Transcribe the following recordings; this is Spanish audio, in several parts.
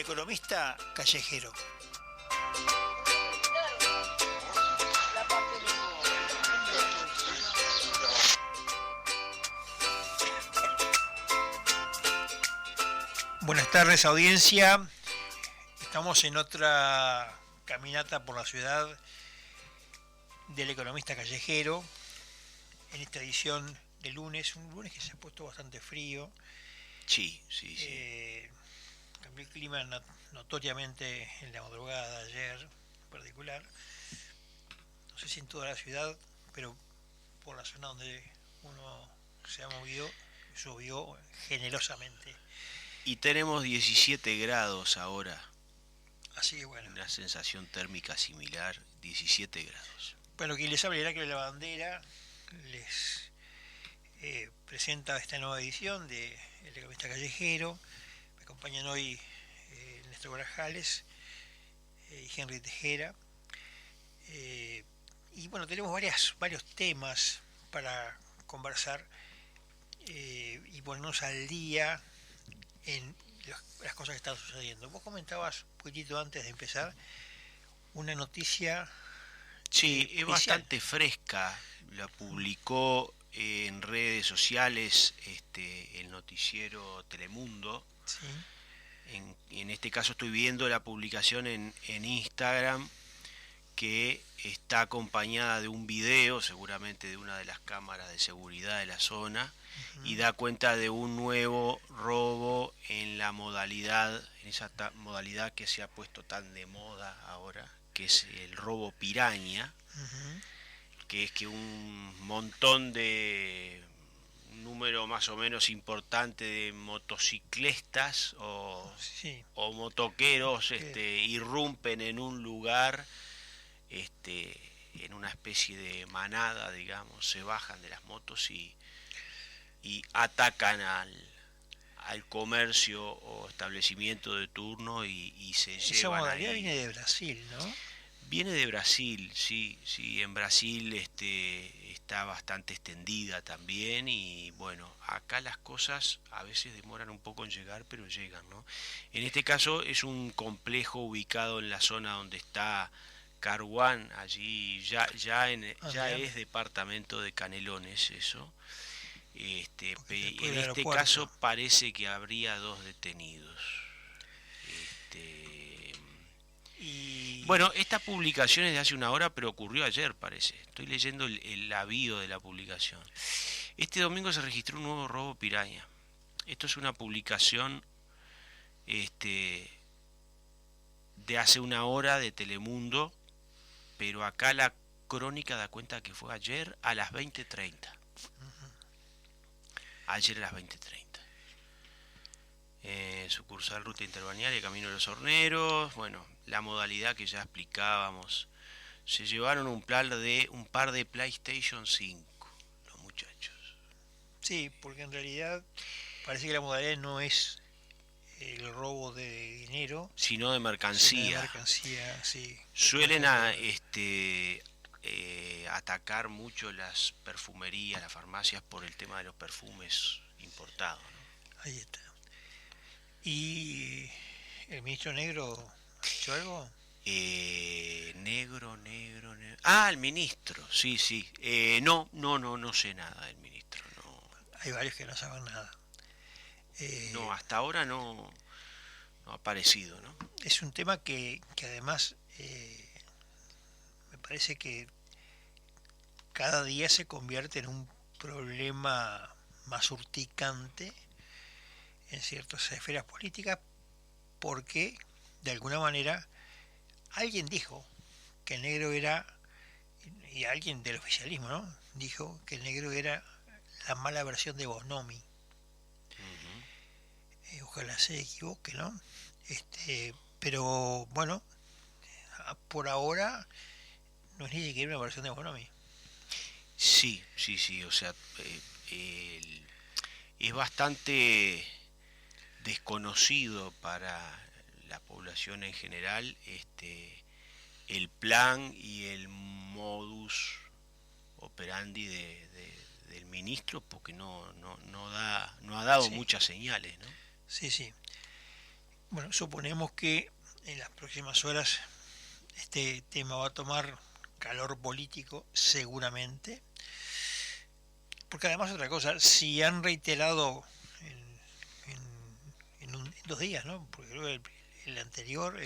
economista callejero. Buenas tardes, audiencia. Estamos en otra caminata por la ciudad del economista callejero, en esta edición de lunes, un lunes que se ha puesto bastante frío. Sí. Cambió el clima notoriamente en la madrugada de ayer, en particular. No sé si en toda la ciudad, pero por la zona donde uno se ha movido, llovió generosamente. Y tenemos 17 grados ahora. Así que bueno. Una sensación térmica similar, 17 grados. Bueno, quien les habla, Heraclio de la Bandera, les presenta esta nueva edición de El Economista Callejero. Me acompañan hoy Néstor Grajales y Henry Tejera. Y bueno, tenemos varios temas para conversar y ponernos al día en las cosas que están sucediendo. Vos comentabas un poquitito antes de empezar una noticia. Sí, es bastante fresca. La publicó en redes sociales el noticiero Telemundo. Sí. En este caso estoy viendo la publicación en Instagram, que está acompañada de un video, seguramente de una de las cámaras de seguridad de la zona, y da cuenta de un nuevo robo en la modalidad, en esa modalidad que se ha puesto tan de moda ahora, que es el robo piraña, que es que un montón de número más o menos importante de motociclistas o motoqueros irrumpen en un lugar, en una especie de manada, digamos, se bajan de las motos y atacan al comercio o establecimiento de turno y se Esa llevan modalidad ahí. Viene de Brasil, ¿no? Viene de Brasil, sí, en Brasil está bastante extendida también, y bueno, acá las cosas a veces demoran un poco en llegar, pero llegan, ¿no? En este caso es un complejo ubicado en la zona donde está Caruán, allí ya es departamento de Canelones eso. En este caso parece que habría 2 detenidos. Bueno, esta publicación es de hace una hora, pero ocurrió ayer, parece. Estoy leyendo el aviso de la publicación. Este domingo se registró un nuevo robo piraña. Esto es una publicación de hace una hora de Telemundo, pero acá la crónica da cuenta que fue ayer a las 20:30. Ayer a las 20:30. Sucursal Ruta Interbalnearia, Camino de los Horneros. Bueno, la modalidad que ya explicábamos. Se llevaron un par de PlayStation 5 los muchachos. Sí, porque en realidad parece que la modalidad no es el robo de dinero, sino de mercancía. Sí. Suelen atacar mucho las perfumerías, las farmacias, por el tema de los perfumes importados, ¿no? Ahí está. ¿Y el ministro Negro ha hecho algo? Negro. Ah, el ministro, sí. No sé nada del ministro, no. Hay varios que no saben nada. No, hasta ahora no ha aparecido, ¿no? Es un tema que además me parece que cada día se convierte en un problema más urticante en ciertas esferas políticas, porque de alguna manera alguien dijo que el negro era, y alguien del oficialismo, ¿no?, dijo que el negro era la mala versión de Bonomi. Ojalá se equivoque, ¿no? Pero bueno, por ahora no es ni siquiera una versión de Bonomi. Sí, o sea, es bastante desconocido para la población en general el plan y el modus operandi del ministro, porque no ha dado muchas señales, ¿no? Sí. Bueno, suponemos que en las próximas horas este tema va a tomar calor político, seguramente, porque además otra cosa, si han reiterado en 2 días, ¿no? Porque creo que el anterior,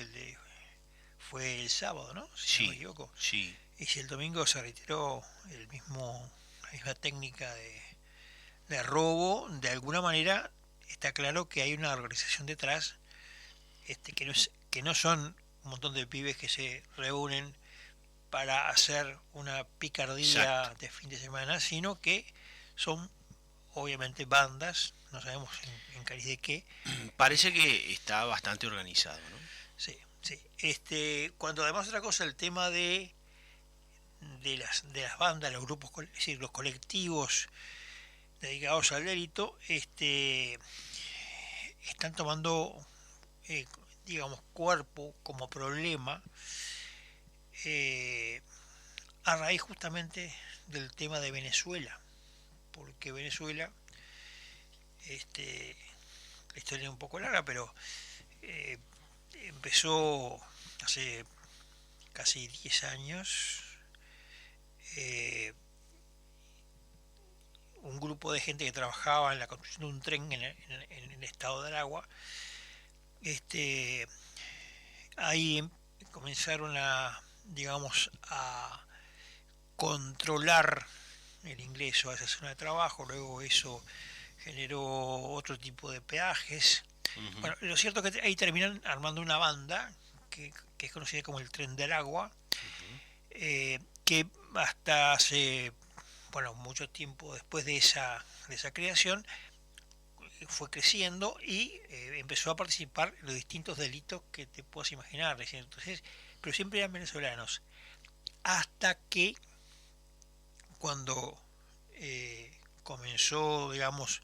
fue el sábado, ¿no? Si no me Sí, equivoco. sí, Y si el domingo se reiteró la misma técnica de robo, de alguna manera está claro que hay una organización detrás, que no son un montón de pibes que se reúnen para hacer una exacto. picardía de fin de semana, sino que son obviamente bandas, no sabemos en cariz de qué. Parece que está bastante organizado, ¿no? Sí, sí. Cuando además otra cosa, el tema de las bandas, los grupos, es decir, los colectivos dedicados al delito, están tomando, eh, digamos, cuerpo como problema, eh, a raíz justamente del tema de Venezuela, porque Venezuela, la historia es un poco larga, pero eh, empezó hace casi 10 años, eh, un grupo de gente que trabajaba en la construcción de un tren en el estado de Aragua. Ahí comenzaron digamos, a controlar el ingreso a esa zona de trabajo, luego eso generó otro tipo de peajes. Ujú. Bueno, lo cierto es que ahí terminan armando una banda que es conocida como el Tren del Agua, que hasta hace, bueno, mucho tiempo después de esa creación, fue creciendo y empezó a participar en los distintos delitos que te puedas imaginar. Entonces, pero siempre eran venezolanos. Hasta que cuando comenzó, digamos,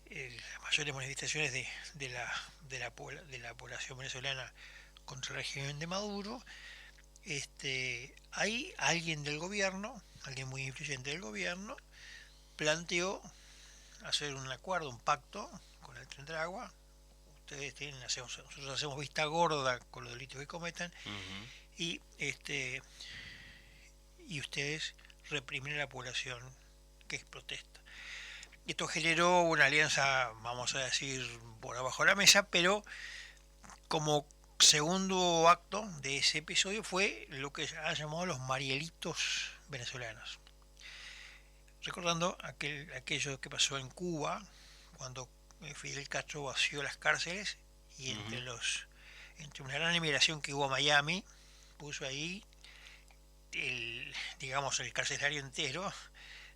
las mayores manifestaciones de la población venezolana contra el régimen de Maduro, ahí alguien del gobierno, alguien muy influyente del gobierno, planteó hacer un acuerdo, un pacto con el Tren del Agua. Nosotros hacemos vista gorda con los delitos que cometan, Ujú. y y ustedes reprimen a la población que protesta. Esto generó una alianza, vamos a decir, por abajo de la mesa, pero como segundo acto de ese episodio fue lo que han llamado los Marielitos venezolanos, recordando aquello que pasó en Cuba cuando Fidel Castro vació las cárceles, y Ujú. entre una gran emigración que hubo a Miami, puso ahí digamos, el carcelario entero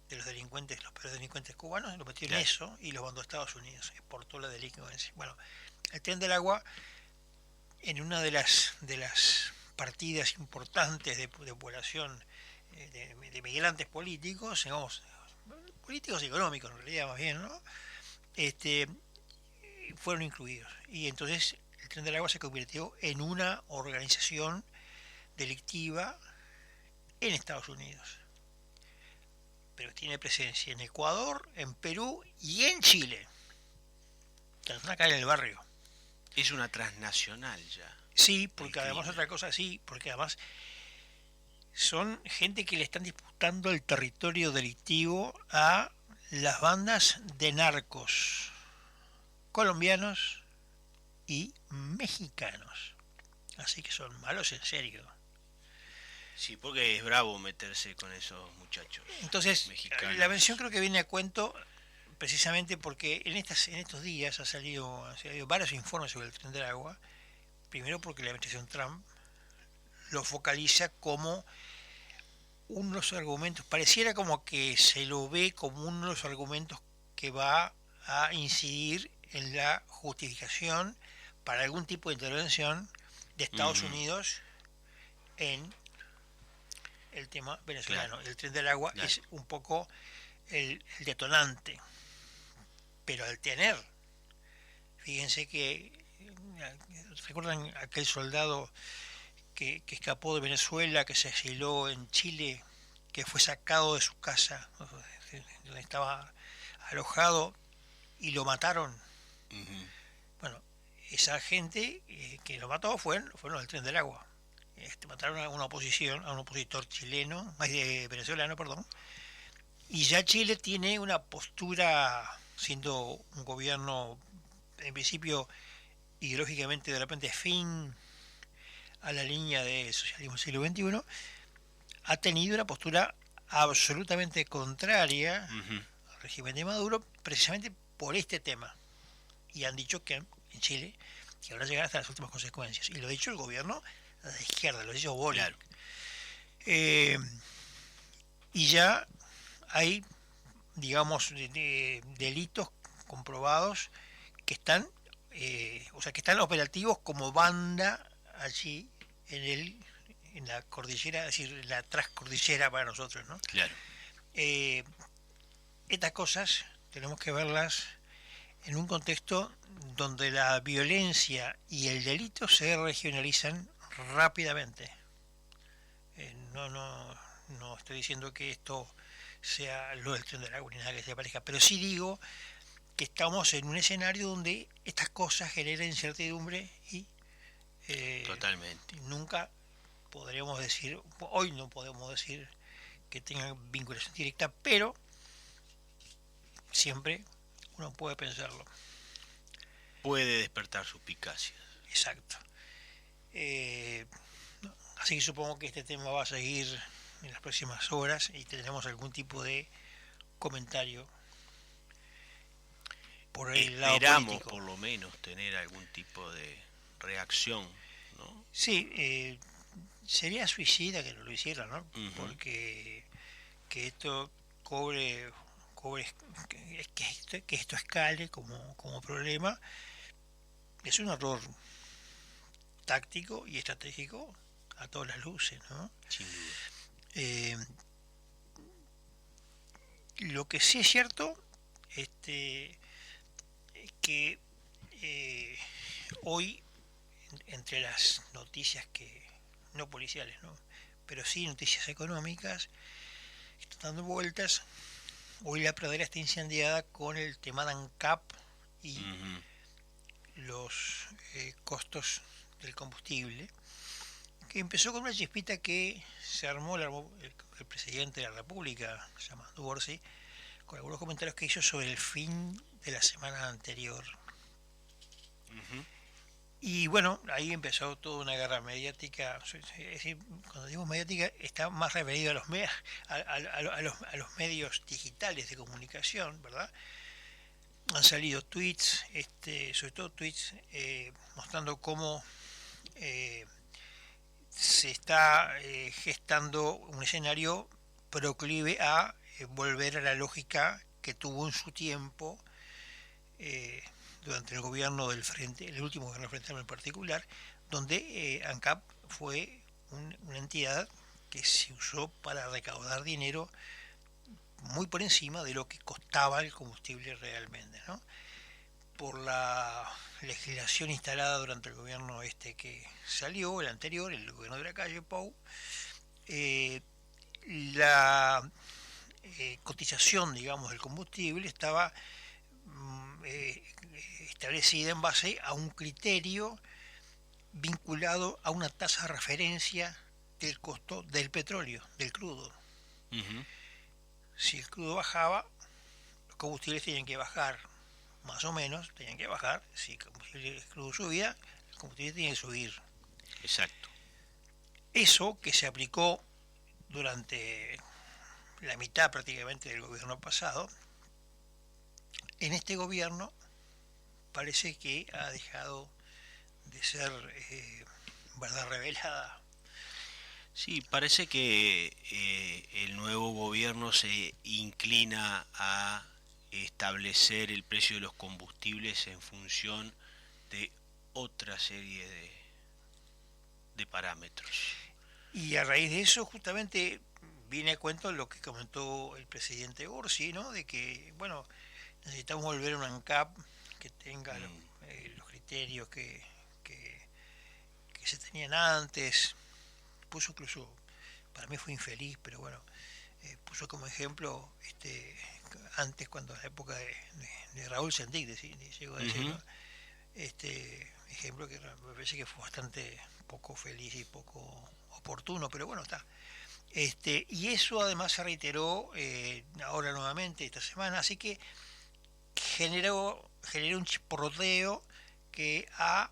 de los delincuentes, los peores delincuentes cubanos, lo metió en Claro. eso y los mandó a Estados Unidos, exportó la delincuencia. Bueno, el Tren del Agua, en una de las partidas importantes de población, de migrantes políticos, digamos, políticos y económicos en realidad más bien, ¿no? Este, Fueron incluidos. Y entonces el Tren del Agua se convirtió en una organización delictiva en Estados Unidos, pero tiene presencia en Ecuador, en Perú y en Chile, que están acá en el barrio. Es una transnacional ya Sí, el porque además crimen. otra cosa, sí, porque además son gente que le están disputando el territorio delictivo a las bandas de narcos colombianos y mexicanos. Así que son malos en serio. Sí, porque es bravo meterse con esos muchachos Entonces, la mención mexicanos. creo que viene a cuento precisamente porque en estos días han salido varios informes sobre el Tren del Agua. Primero porque la administración Trump lo focaliza como uno de los argumentos, pareciera como que se lo ve como uno de los argumentos que va a incidir en la justificación para algún tipo de intervención de Estados Ujú. Unidos en el tema Claro, venezolano. El Tren del Agua claro. es un poco el detonante, pero al tener, fíjense que, ¿recuerdan aquel soldado que escapó de Venezuela, que se asiló en Chile, que fue sacado de su casa, donde estaba alojado, y lo mataron? Ujú. Bueno, esa gente que lo mató fueron el Tren del Agua. Mataron a una oposición, a un opositor chileno, venezolano, perdón. Y ya Chile tiene una postura, siendo un gobierno en principio ideológicamente de repente fin a la línea de socialismo del siglo XXI, ha tenido una postura absolutamente contraria Ujú. al régimen de Maduro, precisamente por este tema. Y han dicho que en Chile que van a llegar hasta las últimas consecuencias. Y lo ha dicho el gobierno de izquierda, lo ha dicho Boric. Claro. Eh, y ya hay, digamos, delitos comprobados que están, o sea, que están operativos como banda allí en la cordillera, es decir, en la transcordillera para nosotros, ¿no? Claro. Eh, Estas cosas tenemos que verlas en un contexto donde la violencia y el delito se regionalizan rápidamente. No estoy diciendo que esto sea lo del Tren del Agua ni nada que se parezca, pero sí digo que estamos en un escenario donde estas cosas generan incertidumbre y Totalmente. nunca podríamos decir, hoy no podemos decir que tengan vinculación directa, pero siempre uno puede pensarlo. Puede despertar suspicacias. Exacto. Eh, Así que supongo que este tema va a seguir en las próximas horas y tendremos algún tipo de comentario por el lado Esperamos político. por lo menos tener algún tipo de reacción, ¿no? Sí, sería suicida que no lo hiciera, ¿no? Ujú. Porque que esto cobre que esto escale como problema es un error táctico y estratégico a todas las luces, ¿no? Sin duda. Eh, lo que sí es cierto este, es que eh, hoy, entre las noticias que, no policiales, ¿no? Pero sí noticias económicas, están dando vueltas. Hoy la pradera está incendiada con el tema de ANCAP y Ujú. los costos del combustible, que empezó con una chispita que se armó el presidente de la República, llamado Borsi, con algunos comentarios que hizo sobre el fin de la semana anterior. Ujú. Y bueno, ahí empezó toda una guerra mediática. Es decir, cuando digo mediática, está más referido a los medios digitales de comunicación, ¿verdad? Han salido tweets, sobre todo tweets, mostrando cómo eh, se está gestando un escenario proclive a volver a la lógica que tuvo en su tiempo eh, durante el gobierno del Frente, el último gobierno del Frente en particular, donde ANCAP fue una entidad que se usó para recaudar dinero muy por encima de lo que costaba el combustible realmente, ¿no? Por la legislación instalada durante el gobierno que salió, el anterior, el gobierno de la calle Pou, eh, la cotización, digamos, del combustible estaba establecida en base a un criterio vinculado a una tasa de referencia del costo del petróleo, del crudo. Ujú. Si el crudo bajaba, los combustibles tenían que bajar, más o menos, tenían que bajar. Si el crudo subía, el combustible tenía que subir. Exacto. Eso que se aplicó durante la mitad prácticamente del gobierno pasado, en este gobierno parece que ha dejado de ser verdad revelada. Sí, parece que el nuevo gobierno se inclina a establecer el precio de los combustibles en función de otra serie de parámetros. Y a raíz de eso justamente viene a cuento lo que comentó el presidente Orsi, ¿no? De que, bueno, necesitamos volver a un ANCAP que tenga Mm. los criterios que, que se tenían antes. Puso incluso, para mí fue infeliz, pero bueno, puso como ejemplo antes cuando en la época de Raúl Sendic, llegó a decir, Ujú. ¿no? ejemplo que me parece que fue bastante poco feliz y poco oportuno, pero bueno, está. Y eso además se reiteró ahora nuevamente esta semana, así que generó un chisporroteo que ha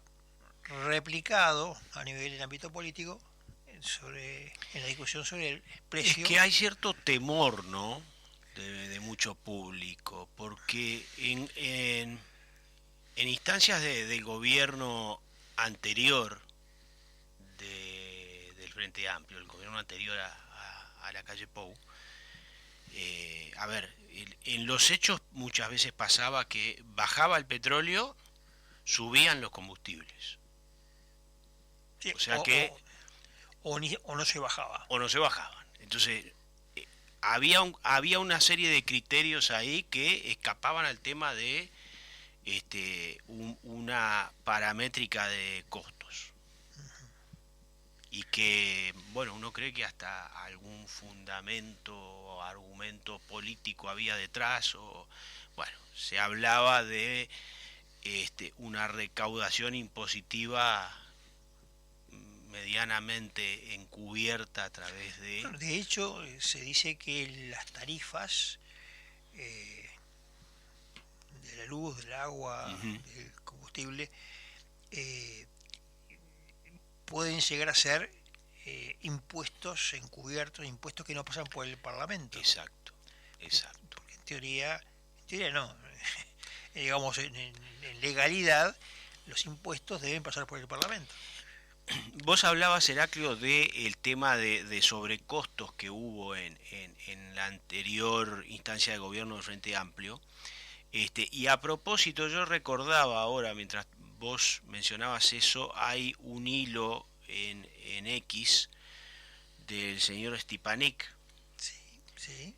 replicado a nivel del ámbito político en la discusión sobre el Es precio. que hay cierto temor, ¿no? De mucho público, porque en instancias del gobierno anterior del Frente Amplio, el gobierno anterior a la calle Pou, a ver, en los hechos muchas veces pasaba que bajaba el petróleo, subían los combustibles. Sí, O sea que, o no se bajaba. o no se bajaban. Entonces, había una serie de criterios ahí que escapaban al tema de una paramétrica de costos. Y que, bueno, uno cree que hasta algún fundamento o argumento político había detrás, o, bueno, se hablaba de una recaudación impositiva medianamente encubierta a través de... Bueno, de hecho, se dice que las tarifas eh, de la luz, del agua, Ujú. del combustible, eh, pueden llegar a ser impuestos encubiertos, impuestos que no pasan por el Parlamento. Exacto, exacto. Porque en teoría no, digamos en legalidad los impuestos deben pasar por el Parlamento. Vos hablabas, Heraclio, del tema de sobrecostos que hubo en la anterior instancia de gobierno del Frente Amplio. Y a propósito, yo recordaba ahora, mientras vos mencionabas eso, hay un hilo en X del señor Stipanik. Sí, sí.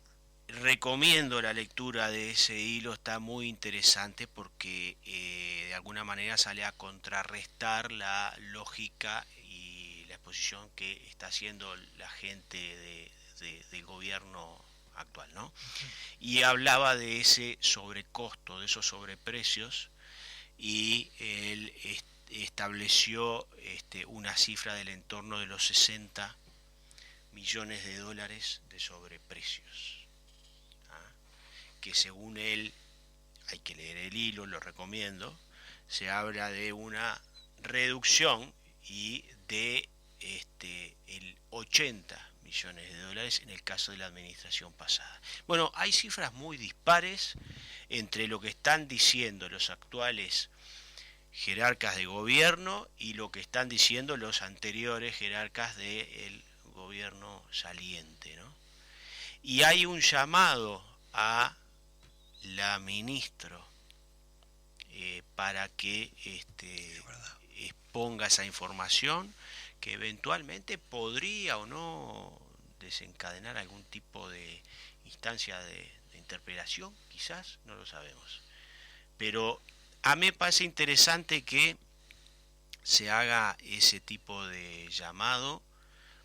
Recomiendo la lectura de ese hilo, está muy interesante porque de alguna manera sale a contrarrestar la lógica y la exposición que está haciendo la gente del gobierno actual, ¿no? Y hablaba de ese sobrecosto, de esos sobreprecios, y él estableció una cifra del entorno de los 60 millones de dólares de sobreprecios, que según él, hay que leer el hilo, lo recomiendo, se habla de una reducción y de el 80 millones de dólares en el caso de la administración pasada. Bueno, hay cifras muy dispares entre lo que están diciendo los actuales jerarcas de gobierno y lo que están diciendo los anteriores jerarcas del gobierno saliente, ¿no? Y hay un llamado a la ministra para que exponga esa información que eventualmente podría o no desencadenar algún tipo de instancia de interpelación, quizás, no lo sabemos. Pero a mí me parece interesante que se haga ese tipo de llamado,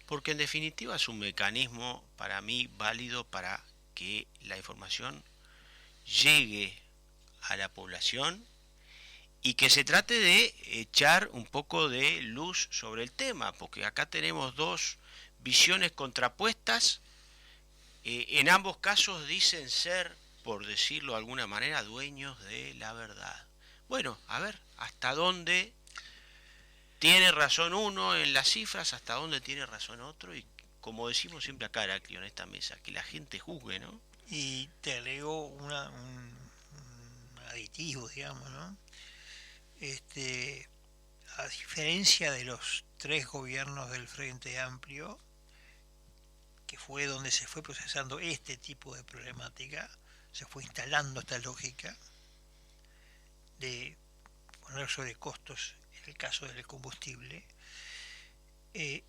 porque en definitiva es un mecanismo para mí válido para que la información llegue a la población y que se trate de echar un poco de luz sobre el tema, porque acá tenemos dos visiones contrapuestas. En ambos casos dicen ser, por decirlo de alguna manera, dueños de la verdad. Bueno, a ver, hasta dónde tiene razón uno en las cifras, hasta dónde tiene razón otro, y como decimos siempre acá, Heraclio, en esta mesa, que la gente juzgue, ¿no? Y te agrego un aditivo, digamos, ¿no? A diferencia de los tres gobiernos del Frente Amplio, que fue donde se fue procesando este tipo de problemática, se fue instalando esta lógica de poner sobre costos en el caso del combustible. En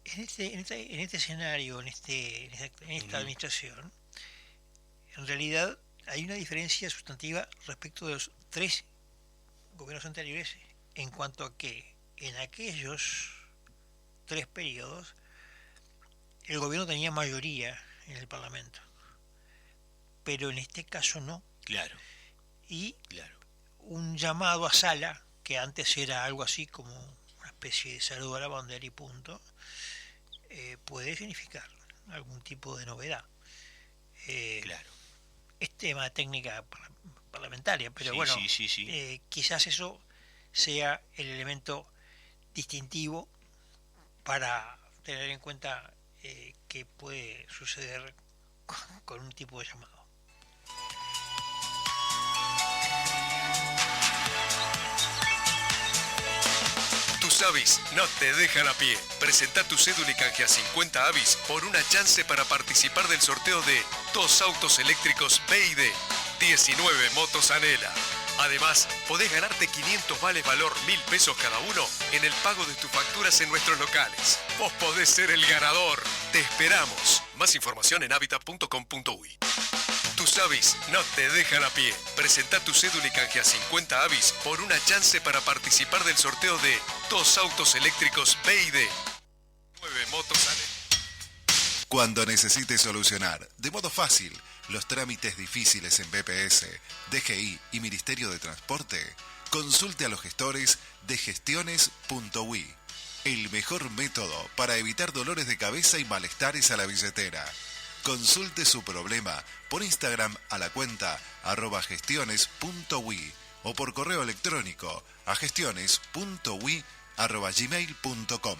este escenario, en esta administración, en realidad hay una diferencia sustantiva respecto de los tres gobiernos anteriores en cuanto a que en aquellos tres periodos el gobierno tenía mayoría en el Parlamento, pero en este caso no. Claro, Y claro. un llamado a sala que antes era algo así como una especie de saludo a la bandera y punto, puede significar algún tipo de novedad. Claro. Es tema de técnica parlamentaria, pero Sí, bueno, sí, sí, sí. quizás eso sea el elemento distintivo para tener en cuenta qué puede suceder con un tipo de llamado. Tus avis no te dejan a pie. Presenta tu cédula y canjea 50 avis por una chance para participar del sorteo de 2 autos eléctricos BYD, 19 motos Anela. Además, podés ganarte 500 vales valor 1.000 pesos cada uno en el pago de tus facturas en nuestros locales. Vos podés ser el ganador. Te esperamos. Más información en habitat.com.uy. Tus avis no te dejan a pie. Presenta tu cédula y canjea 50 avis por una chance para participar del sorteo de 2 autos eléctricos BYD, 9 motos Anela. Cuando necesites solucionar de modo fácil los trámites difíciles en BPS, DGI y Ministerio de Transporte, consulte a los gestores de gestiones.ui. El mejor método para evitar dolores de cabeza y malestares a la billetera. Consulte su problema por Instagram a la cuenta @gestiones.ui o por correo electrónico a gestiones.ui@gmail.com.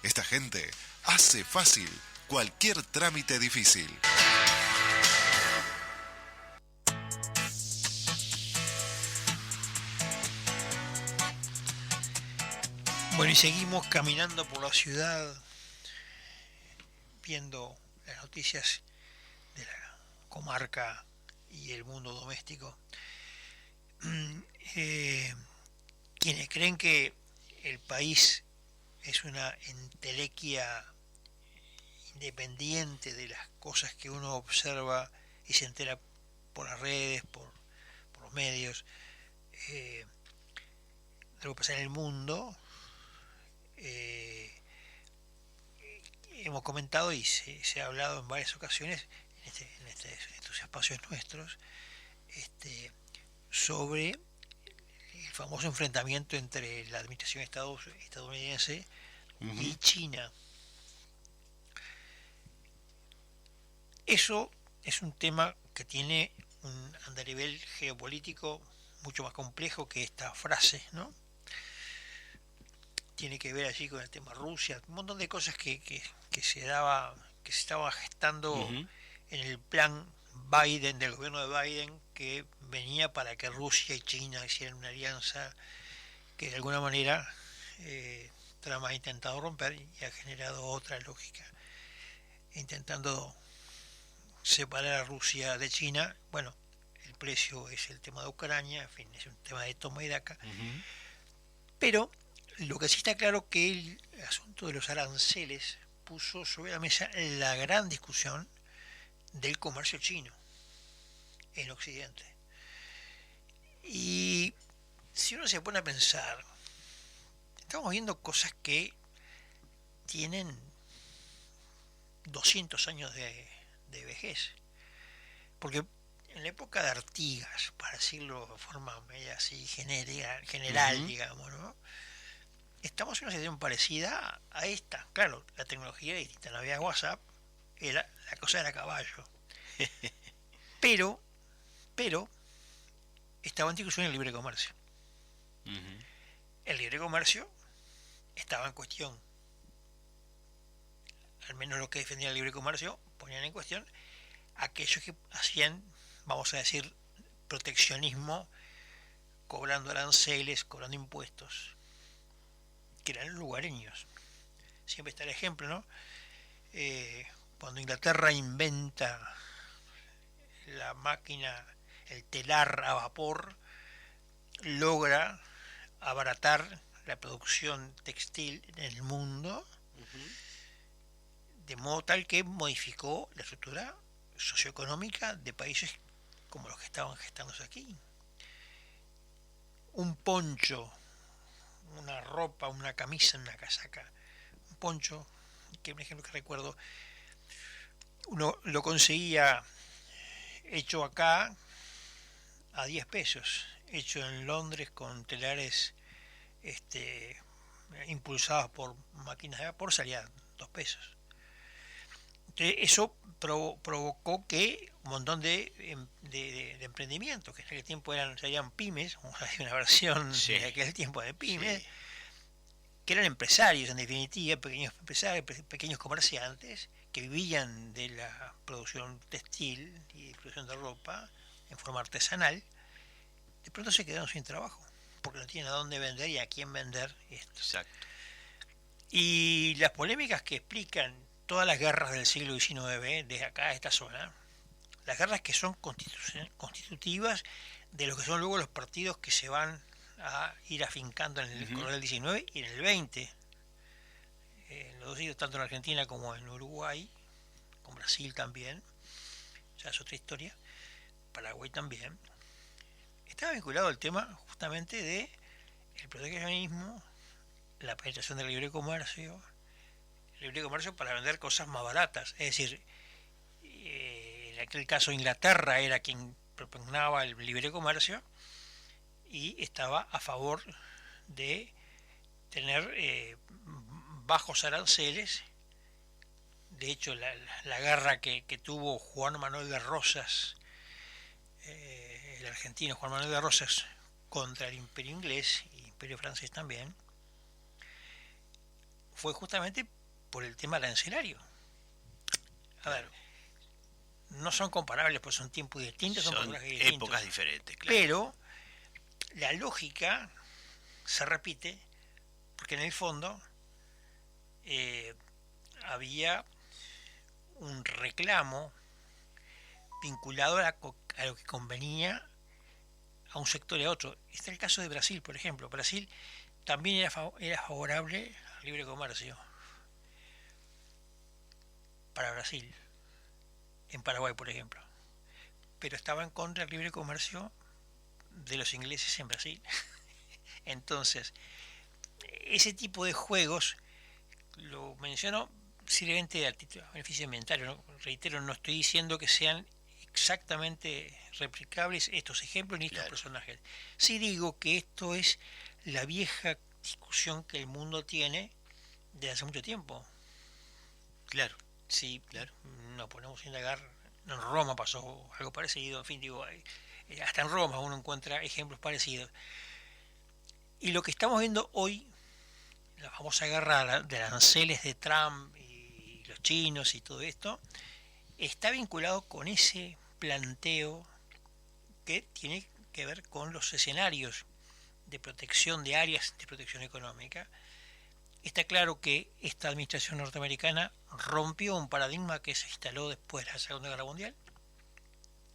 Esta gente hace fácil cualquier trámite difícil. Bueno, y seguimos caminando por la ciudad, viendo las noticias de la comarca y el mundo doméstico. Quienes creen que el país es una entelequia independiente de las cosas que uno observa y se entera por las redes, por los medios, de lo que pasa en el mundo, hemos comentado y se ha hablado en varias ocasiones en estos espacios nuestros sobre el famoso enfrentamiento entre la administración estadounidense y China. Eso es un tema que tiene un andarivel geopolítico mucho más complejo que esta frase, ¿no? Tiene que ver allí con el tema Rusia, un montón de cosas que se estaba gestando en el plan Biden, del gobierno de Biden, que venía para que Rusia y China hicieran una alianza que de alguna manera Trump ha intentado romper y ha generado otra lógica, intentando separar a Rusia de China. Bueno, el precio es el tema de Ucrania, en fin, es un tema de toma y daca. Pero lo que sí está claro que el asunto de los aranceles puso sobre la mesa la gran discusión del comercio chino en Occidente. Y si uno se pone a pensar, estamos viendo cosas que tienen 200 años de vejez. Porque en la época de Artigas, para decirlo de forma media así general, digamos, ¿no? Estamos en una situación parecida a esta. Claro, la tecnología era distinta, no había WhatsApp, la cosa era caballo. Pero estaba en discusión el libre comercio. El libre comercio estaba en cuestión. Al menos los que defendían el libre comercio ponían en cuestión aquellos que hacían, vamos a decir, proteccionismo, cobrando aranceles, cobrando impuestos, que eran lugareños. Siempre está el ejemplo, ¿no? Cuando Inglaterra inventa la máquina, el telar a vapor, logra abaratar la producción textil en el mundo, de modo tal que modificó la estructura socioeconómica de países como los que estaban gestándose aquí. Un poncho, una ropa, una camisa, una casaca, un poncho, que un ejemplo que recuerdo, uno lo conseguía hecho acá a 10 pesos, hecho en Londres con telares impulsadas por máquinas de vapor salía 2 pesos. Entonces eso provocó que un montón de emprendimientos, que en aquel tiempo serían pymes, vamos a decir una versión de aquel tiempo de pymes, que eran empresarios en definitiva, pequeños empresarios, pequeños comerciantes, que vivían de la producción textil y producción de ropa en forma artesanal, de pronto se quedaron sin trabajo, porque no tienen a dónde vender y a quién vender esto. Exacto. Y las polémicas que explican todas las guerras del siglo XIX, desde acá a esta zona, las guerras que son constitutivas de lo que son luego los partidos que se van a ir afincando en el corredor del 19 y en el 20, los dos sitios, tanto en Argentina como en Uruguay, con Brasil también, ya es otra historia, Paraguay también, estaba vinculado al tema justamente de el proteccionismo, la penetración del libre comercio para vender cosas más baratas, es decir, en aquel caso Inglaterra era quien propugnaba el libre comercio y estaba a favor de tener bajos aranceles. De hecho, la guerra que tuvo Juan Manuel de Rosas, el argentino Juan Manuel de Rosas, contra el imperio inglés y el imperio francés también, fue justamente por el tema arancelario. A ver, no son comparables, pues son tiempos distintos, son épocas diferentes, claro. Pero la lógica se repite porque en el fondo había un reclamo vinculado a lo que convenía a un sector y a otro. Este es el caso de Brasil, por ejemplo. Brasil también era favorable al libre comercio para Brasil, en Paraguay, por ejemplo, pero estaba en contra del libre comercio de los ingleses en Brasil. Entonces, ese tipo de juegos, lo menciono simplemente a título de beneficio inventario, ¿no? Reitero, no estoy diciendo que sean exactamente replicables estos ejemplos ni estos personajes. Sí digo que esto es la vieja discusión que el mundo tiene desde hace mucho tiempo. Claro. Sí, claro. Nos ponemos a indagar. En Roma pasó algo parecido, en fin, digo, hasta en Roma uno encuentra ejemplos parecidos. Y lo que estamos viendo hoy, la famosa guerra de aranceles de Trump y los chinos y todo esto, está vinculado con ese planteo que tiene que ver con los escenarios de protección de áreas de protección económica. Está claro que esta administración norteamericana rompió un paradigma que se instaló después de la Segunda Guerra Mundial,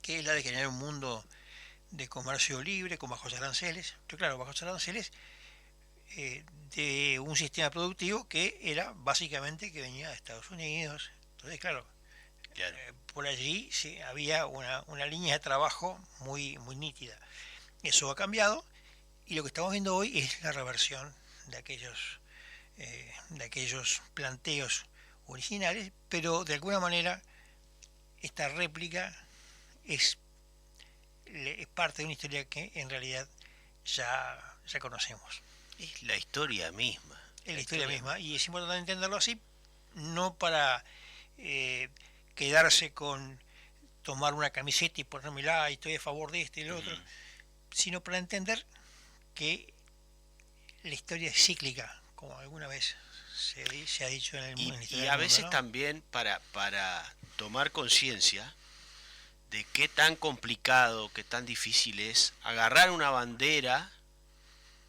que es la de generar un mundo de comercio libre con bajos aranceles. Pero claro, bajos aranceles de un sistema productivo que era básicamente que venía de Estados Unidos. Entonces, claro. Por allí sí, había una línea de trabajo muy, muy nítida. Eso ha cambiado y lo que estamos viendo hoy es la reversión de aquellos planteos originales, pero de alguna manera esta réplica es parte de una historia que en realidad ya conocemos. Es la historia misma. Es la historia misma y es importante entenderlo así, no para quedarse con tomar una camiseta y ponérmela y estoy a favor de este y del otro, sino para entender que la historia es cíclica, como alguna vez se ha dicho en el mundo. Y a veces, ¿no?, también para tomar conciencia de qué tan complicado, qué tan difícil es agarrar una bandera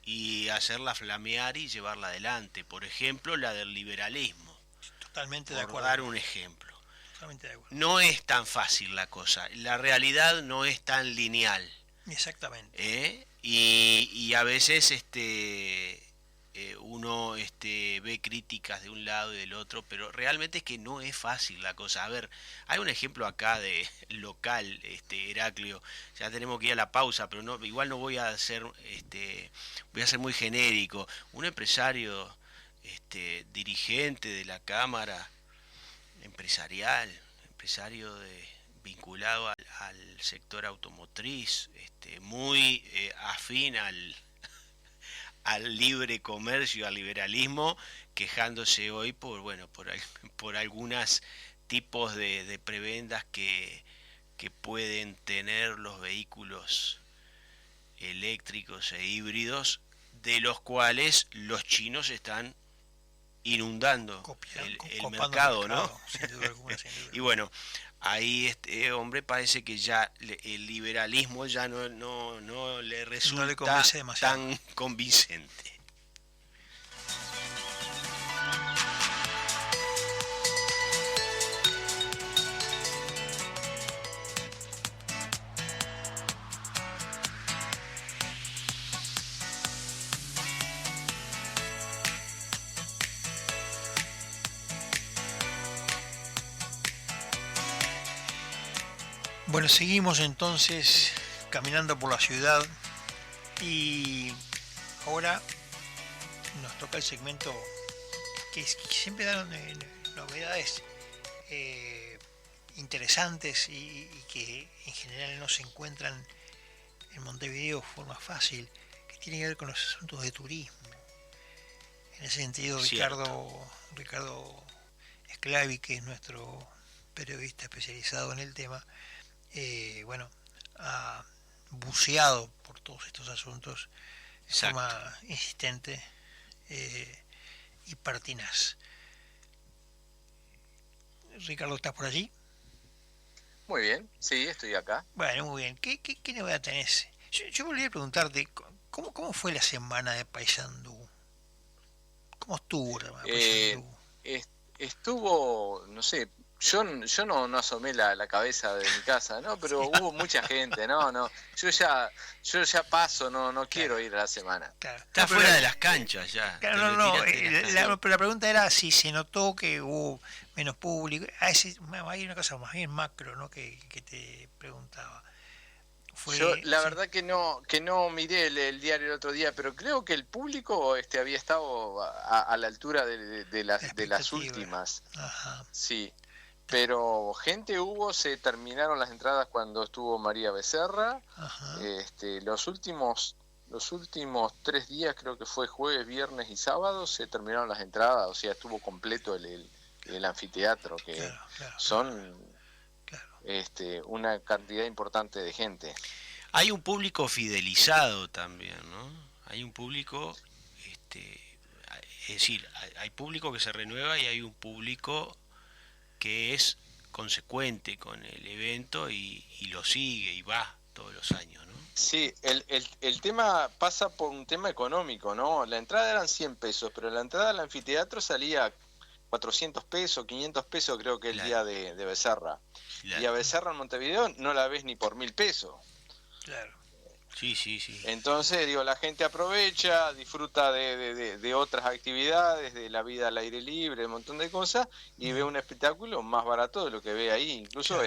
y hacerla flamear y llevarla adelante. Por ejemplo, la del liberalismo. Totalmente de acuerdo. Por dar un ejemplo. Totalmente de acuerdo. No es tan fácil la cosa. La realidad no es tan lineal. Exactamente. Y a veces uno ve críticas de un lado y del otro, pero realmente es que no es fácil la cosa. A ver, hay un ejemplo acá de local, Heraclio, ya tenemos que ir a la pausa, pero no, igual no voy a ser voy a ser muy genérico. Un empresario dirigente de la Cámara empresarial, vinculado al sector automotriz, muy afín al libre comercio, al liberalismo, quejándose hoy por algunos tipos de prebendas que pueden tener los vehículos eléctricos e híbridos, de los cuales los chinos están inundando el mercado, ¿no? Sin duda alguna, sin duda. Y bueno, ahí este hombre parece que ya el liberalismo ya no le resulta No le convence demasiado. tan convincente. Bueno, seguimos entonces caminando por la ciudad y ahora nos toca el segmento que siempre da novedades interesantes y que en general no se encuentran en Montevideo de forma fácil, que tiene que ver con los asuntos de turismo. En ese sentido, Ricardo Sclavi, que es nuestro periodista especializado en el tema, ha buceado por todos estos asuntos de forma insistente y pertinaz. Ricardo, ¿estás por allí? Muy bien, sí, estoy acá. Bueno, muy bien. ¿Qué novedad tenés? Yo volví a preguntarte, ¿cómo fue la semana de Paysandú? ¿Cómo estuvo la semana de Paysandú? Estuvo, no sé, yo no asomé la cabeza de mi casa, ¿no? Pero hubo mucha gente, no, yo ya paso, no quiero ir a la semana. Claro. Está fuera de las canchas ya. Claro, pero la pregunta era si se notó que hubo menos público. Hay una cosa más bien macro, ¿no? que te preguntaba. Yo la verdad que no miré el diario el otro día, pero creo que el público había estado a la altura de las últimas. Ajá. Sí. Pero gente hubo, se terminaron las entradas cuando estuvo María Becerra. Ajá. Los últimos 3 días, creo que fue jueves, viernes y sábado, se terminaron las entradas, o sea, estuvo completo el anfiteatro, que Claro. son una cantidad importante de gente. Hay un público fidelizado también, ¿no? Hay un público, es decir, hay público que se renueva y hay un público que es consecuente con el evento y lo sigue y va todos los años, ¿no? Sí, el tema pasa por un tema económico, ¿no? La entrada eran 100 pesos, pero la entrada al anfiteatro salía 400 pesos, 500 pesos creo que el día de Becerra. Claro. Y a Becerra en Montevideo no la ves ni por 1.000 pesos. Claro. Sí. Entonces, la gente aprovecha, disfruta de otras actividades, de la vida al aire libre, un montón de cosas, y ve un espectáculo más barato de lo que ve ahí. Incluso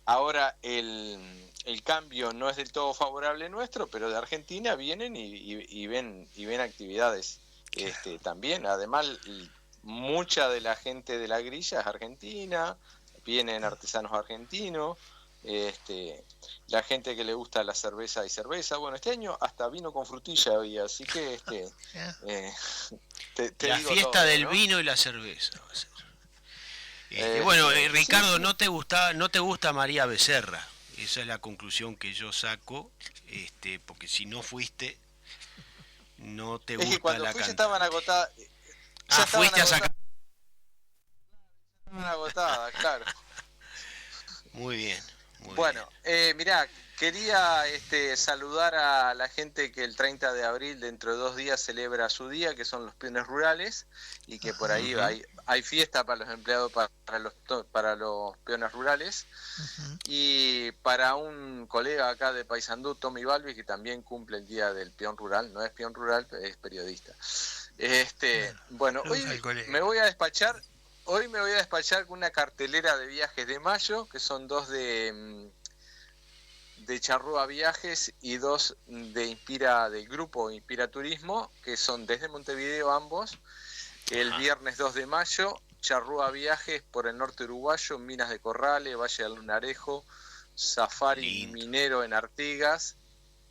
ahora el cambio no es del todo favorable nuestro, pero de Argentina vienen y ven actividades también. Además, mucha de la gente de la grilla es argentina, vienen artesanos argentinos. La gente que le gusta la cerveza y cerveza, bueno, este año hasta vino con frutilla había, así que te la digo fiesta todo, del ¿no? vino y la cerveza va a ser. Ricardo, sí. no te gusta María Becerra, esa es la conclusión que yo saco, porque si no fuiste, no te gusta Es que cuando la fui ya canta. estaban agotadas. Fuiste a sacar. Estaban agotadas, claro. Muy bien. Bueno, mirá, quería saludar a la gente que el 30 de abril, dentro de 2 días, celebra su día, que son los peones rurales, y que por ahí hay fiesta para los empleados, para los peones rurales. Uh-huh. Y para un colega acá de Paysandú, Tommy Balbi, que también cumple el día del peón rural, no es peón rural, es periodista. Bueno, hoy me voy a despachar. Hoy me voy a despachar con una cartelera de viajes de mayo, que son 2 de Charrúa Viajes y 2 del grupo Inspira Turismo, que son desde Montevideo ambos. El viernes 2 de mayo, Charrúa Viajes por el norte uruguayo, Minas de Corrales, Valle del Lunarejo, Safari minero en Artigas,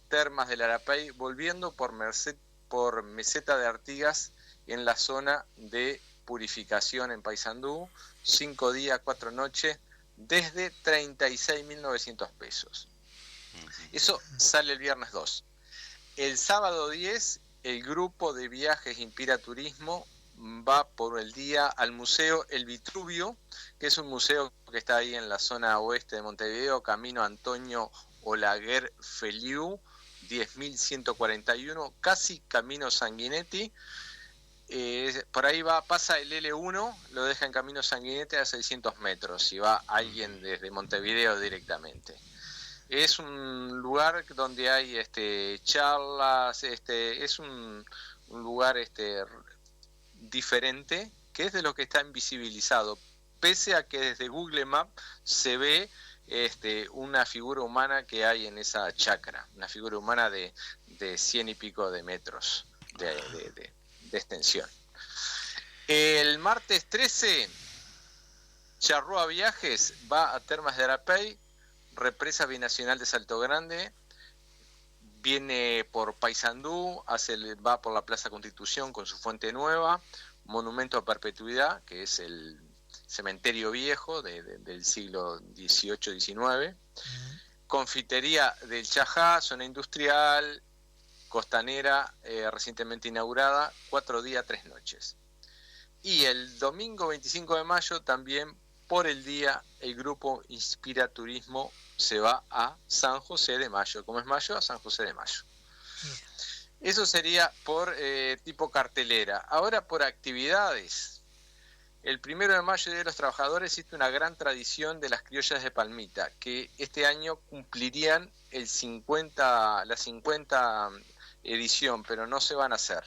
Termas del Arapey, volviendo por Merced por Meseta de Artigas en la zona de Purificación en Paysandú, 5 días, 4 noches, desde 36.900 pesos. Eso sale el viernes 2. El sábado 10, el grupo de viajes Inspira Turismo va por el día al Museo El Vitruvio, que es un museo que está ahí en la zona oeste de Montevideo, camino Antonio Olaguer Feliu, 10.141, casi camino Sanguinetti. Por ahí pasa el L1, lo deja en camino Sanguinetti a 600 metros y va alguien desde Montevideo directamente. Es un lugar donde hay charlas, es un lugar diferente, que es de lo que está invisibilizado, pese a que desde Google Maps se ve una figura humana que hay en esa chacra, una figura humana de 100 y pico de metros de extensión. El martes 13, Charrúa Viajes va a Termas de Arapey, Represa Binacional de Salto Grande, viene por Paysandú, va por la Plaza Constitución con su Fuente Nueva, Monumento a Perpetuidad, que es el cementerio viejo del siglo XVIII-XIX, Confitería del Chajá, zona industrial, costanera, recientemente inaugurada, 4 días, 3 noches. Y el domingo 25 de mayo también por el día el grupo Inspira Turismo se va a San José de Mayo. ¿Cómo es mayo? A San José de Mayo. Eso sería por tipo cartelera. Ahora por actividades. El 1 de mayo, Día de los Trabajadores, existe una gran tradición de las criollas de Palmita, que este año cumplirían la 50 edición, pero no se van a hacer.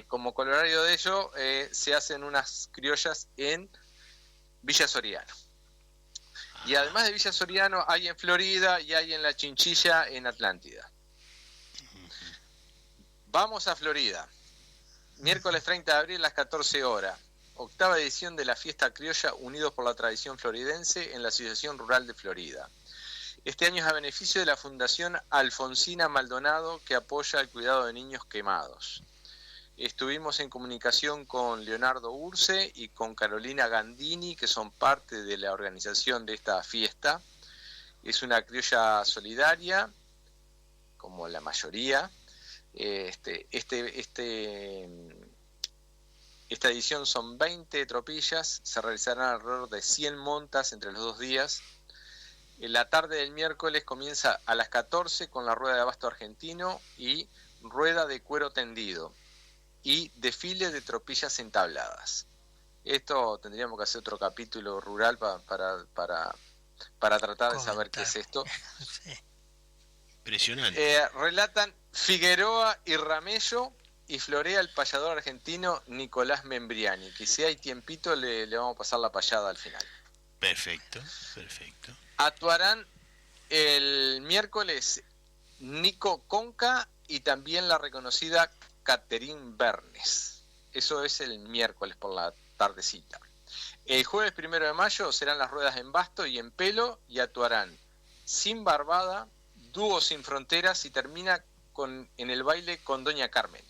Como colorario de ello, se hacen unas criollas en Villa Soriano. Y además de Villa Soriano, hay en Florida y hay en La Chinchilla, en Atlántida. Vamos a Florida. Miércoles 30 de abril, las 14 horas. 8ª edición de la Fiesta Criolla Unidos por la Tradición Floridense en la Asociación Rural de Florida. Este año es a beneficio de la Fundación Alfonsina Maldonado, que apoya el cuidado de niños quemados. Estuvimos en comunicación con Leonardo Urce y con Carolina Gandini, que son parte de la organización de esta fiesta. Es una criolla solidaria, como la mayoría. Esta edición son 20 tropillas, se realizarán alrededor de 100 montas entre los 2 días. En la tarde del miércoles comienza a las 14 con la rueda de abasto argentino y rueda de cuero tendido y desfile de tropillas entabladas. Esto tendríamos que hacer otro capítulo rural para tratar de saber qué es esto. Sí. Impresionante. Relatan Figueroa y Ramello y florea el payador argentino Nicolás Membriani, que si hay tiempito le vamos a pasar la payada al final. Perfecto. Actuarán el miércoles Nico Conca y también la reconocida Caterín Bernes. Eso es el miércoles por la tardecita. El jueves 1 de mayo serán las ruedas en basto y en pelo y actuarán Sin Barbada, Dúo Sin Fronteras y termina en el baile con Doña Carmen.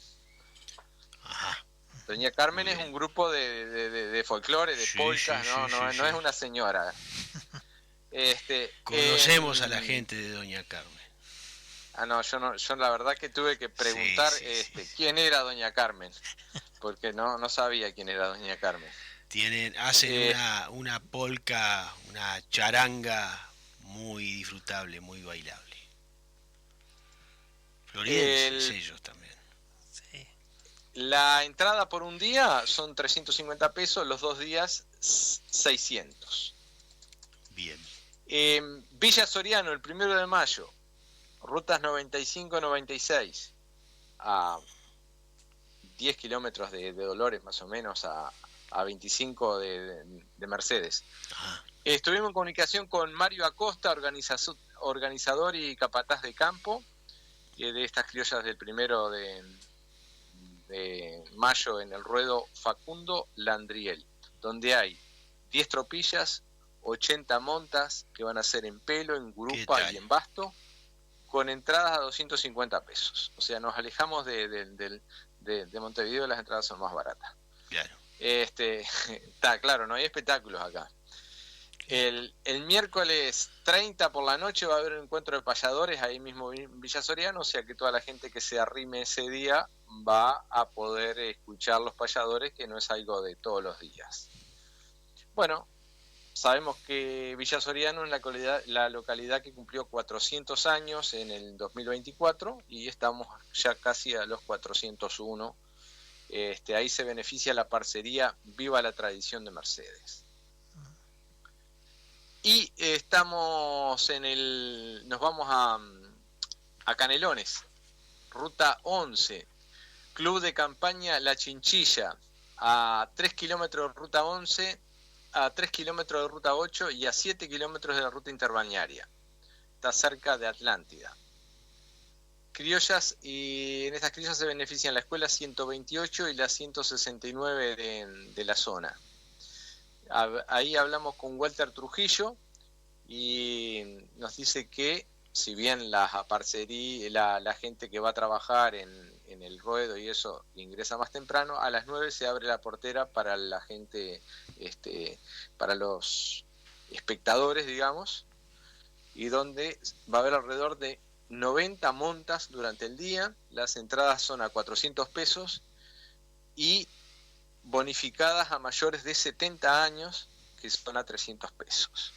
Ajá. Doña Carmen es un grupo de folclore, de polcas, no es una señora. Conocemos a la gente de Doña Carmen. Yo la verdad que tuve que preguntar quién era Doña Carmen, porque no sabía quién era Doña Carmen. Hacen una polca, una charanga muy disfrutable, muy bailable. Floridenses ellos también. Sí. La entrada por un día son 350 pesos, los 2 días 600. Bien. Villa Soriano, el 1 de mayo, rutas 95-96, a 10 kilómetros de Dolores más o menos, a 25 de Mercedes. Ajá. Estuvimos en comunicación con Mario Acosta, organizador y capataz de campo de estas criollas del 1 de mayo en el ruedo Facundo Landriel, donde hay 10 tropillas, 80 montas que van a ser en pelo, en gurupa y en basto, con entradas a 250 pesos. O sea, nos alejamos de Montevideo, las entradas son más baratas. Claro. Está claro, no hay espectáculos acá. El miércoles 30 por la noche va a haber un encuentro de payadores ahí mismo en Villa Soriano, o sea que toda la gente que se arrime ese día va a poder escuchar los payadores, que no es algo de todos los días. Bueno, sabemos que Villa Soriano es la localidad que cumplió 400 años en el 2024 y estamos ya casi a los 401. Ahí se beneficia la parcería Viva la Tradición de Mercedes. Y nos vamos a Canelones, ruta 11, Club de Campaña La Chinchilla, a 3 kilómetros de ruta 11, a 3 kilómetros de ruta 8 y a 7 kilómetros de la ruta interbalnearia. Está cerca de Atlántida. Criollas, y en estas criollas se benefician la escuela 128 y la 169 de la zona. Ahí hablamos con Walter Trujillo y nos dice que si bien la gente que va a trabajar en el ruedo y eso ingresa más temprano, a las 9 se abre la portera para la gente, para los espectadores, digamos, y donde va a haber alrededor de 90 montas durante el día. Las entradas son a 400 pesos y bonificadas a mayores de 70 años, que son a 300 pesos.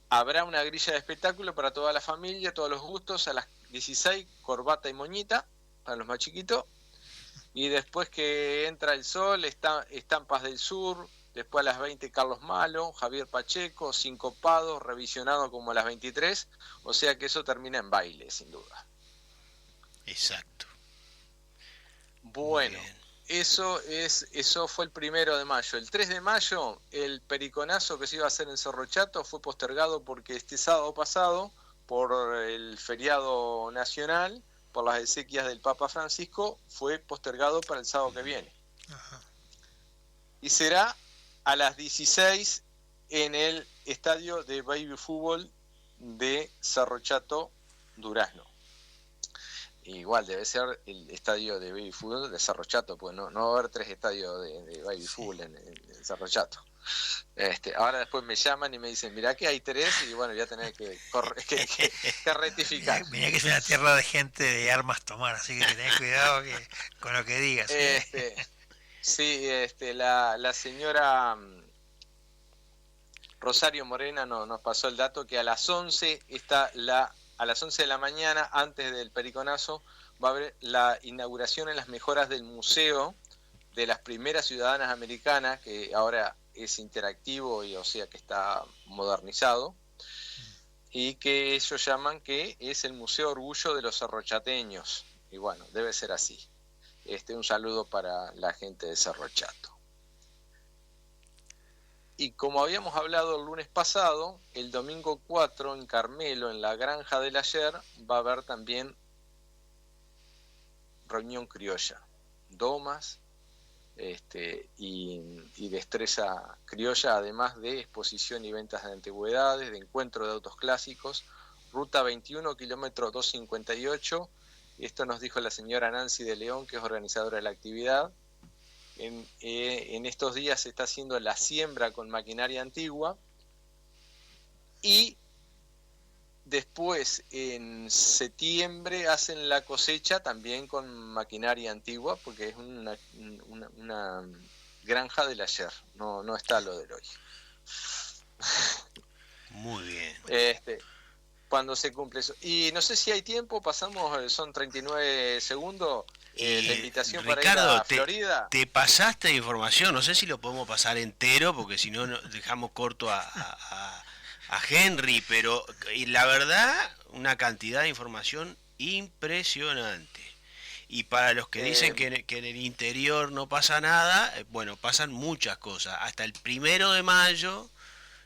Habrá una grilla de espectáculo para toda la familia, todos los gustos, a las 16, corbata y moñita, para los más chiquitos, y después que entra el sol, Estampas del Sur, después a las 20, Carlos Malo, Javier Pacheco, Sincopado, revisionado como a las 23, o sea que eso termina en baile, sin duda. Exacto. Bueno. Eso fue el 1 de mayo. El 3 de mayo, el periconazo que se iba a hacer en Cerro Chato fue postergado porque este sábado pasado, por el feriado nacional, por las exequias del Papa Francisco, fue postergado para el sábado que viene. Ajá. Y será a las 16 en el estadio de baby fútbol de Cerro Chato, Durazno. Igual debe ser el estadio de baby fútbol de Cerro Chato, pues no va a haber 3 estadios de baby fútbol en Cerro Chato. Ahora después me llaman y me dicen, mirá que hay 3 y bueno, ya tenés que rectificar. Mirá que es una tierra de gente de armas tomar, así que tenés cuidado con lo que digas. Sí, la señora Rosario Morena nos pasó el dato que a las 11 a las 11 de la mañana, antes del periconazo, va a haber la inauguración en las mejoras del museo de las primeras ciudadanas americanas, que ahora es interactivo y o sea que está modernizado, y que ellos llaman que es el Museo Orgullo de los Cerrochateños. Y bueno, debe ser así. Un saludo para la gente de Cerro Chato. Y como habíamos hablado el lunes pasado, el domingo 4 en Carmelo, en la Granja del Ayer, va a haber también reunión criolla, domas y destreza criolla, además de exposición y ventas de antigüedades, de encuentro de autos clásicos, ruta 21, kilómetro 258. Esto nos dijo la señora Nancy de León, que es organizadora de la actividad. En estos días se está haciendo la siembra con maquinaria antigua y después en septiembre hacen la cosecha también con maquinaria antigua, porque es una granja del ayer, no está lo del hoy. Muy bien. Cuando se cumple eso. Y no sé si hay tiempo, pasamos, son 39 segundos. La invitación Ricardo, para ir a Florida. Te pasaste información, no sé si lo podemos pasar entero, porque si no dejamos corto a Henry, pero la verdad, una cantidad de información impresionante. Y para los que dicen que en el interior no pasa nada, bueno, pasan muchas cosas. Hasta el 1 de mayo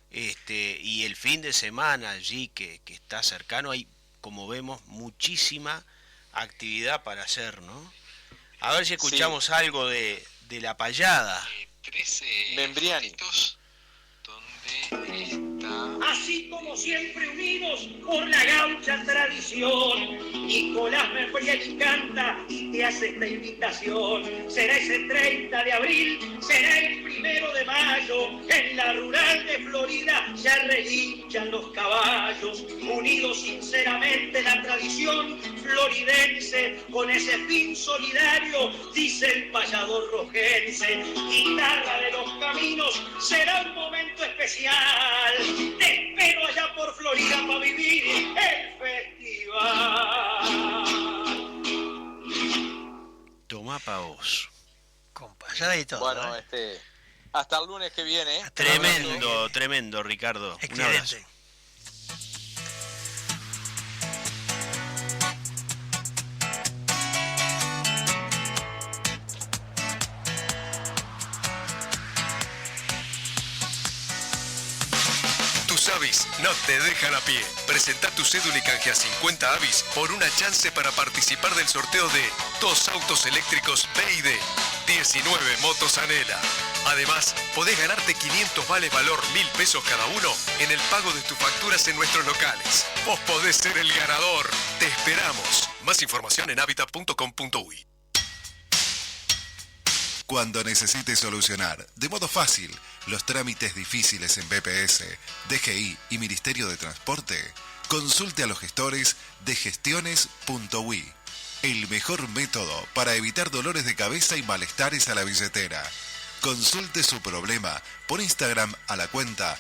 y el fin de semana allí que está cercano, hay, como vemos, muchísima actividad para hacer, ¿no? A ver si escuchamos algo de la payada. 13 Membriani. donde está Así como siempre unidos por la gaucha tradición. Nicolás me fría y canta y te hace esta invitación. Será ese 30 de abril, será el 1 de mayo. En la rural de Florida ya relinchan los caballos. Unidos sinceramente la tradición floridense con ese fin solidario, dice el payador rojense. Guitarra de los caminos, será un momento especial. Te espero allá por Florida para vivir el festival. Tomá pa' vos. Con payada y todo. Bueno, hasta el lunes que viene. Tremendo, Ricardo. Un abrazo. Excelente. Tus avis no te dejan a pie. Presenta tu cédula y canjea 50 avis por una chance para participar del sorteo de 2 autos eléctricos BYD, 19 motos Anela. Además, podés ganarte 500 vales valor 1.000 pesos cada uno en el pago de tus facturas en nuestros locales. Vos podés ser el ganador. Te esperamos. Más información en habitat.com.uy. Cuando necesites solucionar de modo fácil los trámites difíciles en BPS, DGI y Ministerio de Transporte, consulte a los gestores de gestiones.ui. El mejor método para evitar dolores de cabeza y malestares a la billetera. Consulte su problema por Instagram a la cuenta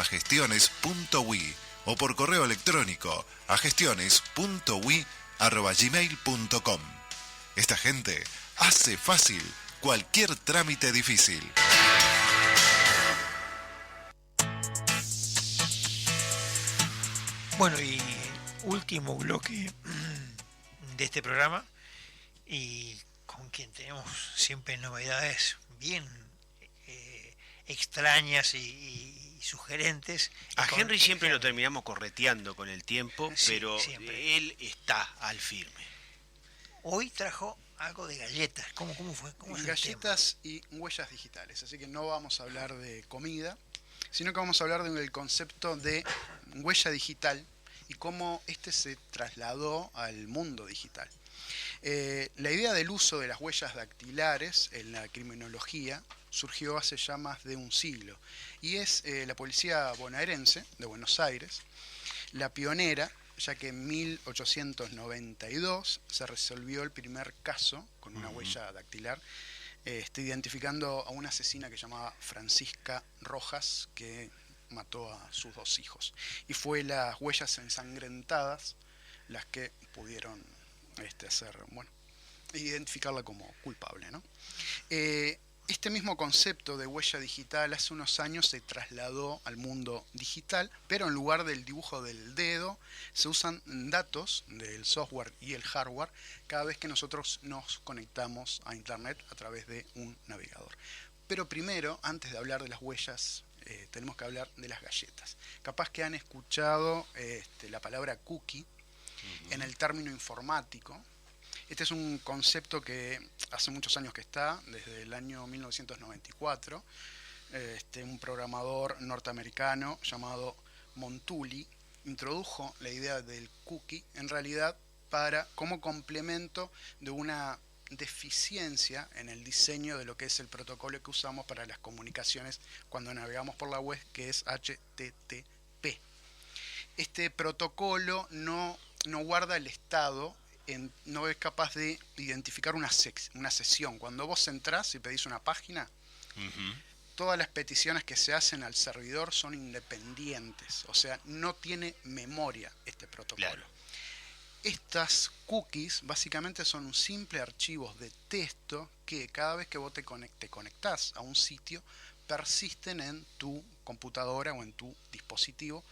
@gestiones.ui o por correo electrónico a gestiones.ui@gmail.com. Esta gente hace fácil cualquier trámite difícil. Bueno, y último bloque de este programa, y con quien tenemos siempre novedades bien extrañas y sugerentes. A Henry siempre lo terminamos correteando con el tiempo, Sí, pero siempre. él está al firme. Hoy trajo algo de galletas. ¿Cómo fue? ¿Cómo es el Galletas y huellas digitales. Así que no vamos a hablar de comida, sino que vamos a hablar del concepto de huella digital y cómo este se trasladó al mundo digital. La idea del uso de las huellas dactilares en la criminología surgió hace ya más de un siglo y es la policía bonaerense de Buenos Aires la pionera, ya que en 1892 se resolvió el primer caso con una huella dactilar, identificando a una asesina que llamaba Francisca Rojas, que mató a sus 2 hijos. Y fue las huellas ensangrentadas las que pudieron identificarla como culpable, ¿no? Este mismo concepto de huella digital hace unos años se trasladó al mundo digital, pero en lugar del dibujo del dedo se usan datos del software y el hardware cada vez que nosotros nos conectamos a internet a través de un navegador. Pero primero, antes de hablar de las huellas, tenemos que hablar de las galletas. Capaz que han escuchado la palabra cookie en el término informático. Este es un concepto que hace muchos años que está, desde el año 1994. Un programador norteamericano llamado Montulli introdujo la idea del cookie en realidad como complemento de una deficiencia en el diseño de lo que es el protocolo que usamos para las comunicaciones cuando navegamos por la web, que es HTTP. Este protocolo no guarda el estado, no es capaz de identificar una sesión. Cuando vos entrás y pedís una página, todas las peticiones que se hacen al servidor son independientes, o sea, no tiene memoria este protocolo. Claro. Estas cookies básicamente son un simple archivos de texto que cada vez que vos te conectás a un sitio persisten en tu computadora o en tu dispositivo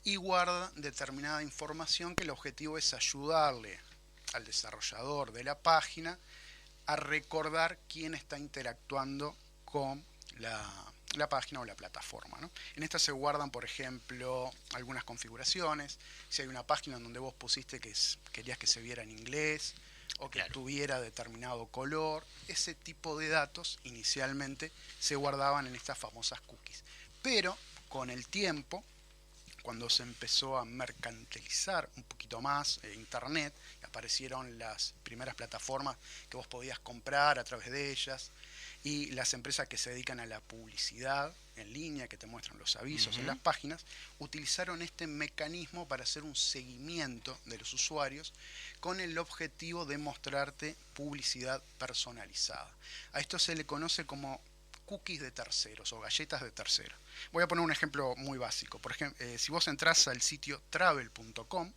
y guardan determinada información que el objetivo es ayudarle al desarrollador de la página a recordar quién está interactuando con la página o la plataforma, ¿no? En esta se guardan, por ejemplo, algunas configuraciones. Si hay una página en donde vos pusiste que querías que se viera en inglés o que tuviera determinado color, ese tipo de datos inicialmente se guardaban en estas famosas cookies. Pero con el tiempo cuando se empezó a mercantilizar un poquito más Internet, aparecieron las primeras plataformas que vos podías comprar a través de ellas, y las empresas que se dedican a la publicidad en línea, que te muestran los avisos en las páginas, utilizaron este mecanismo para hacer un seguimiento de los usuarios con el objetivo de mostrarte publicidad personalizada. A esto se le conoce como cookies de terceros o galletas de terceros. Voy a poner un ejemplo muy básico. Por ejemplo, si vos entras al sitio travel.com,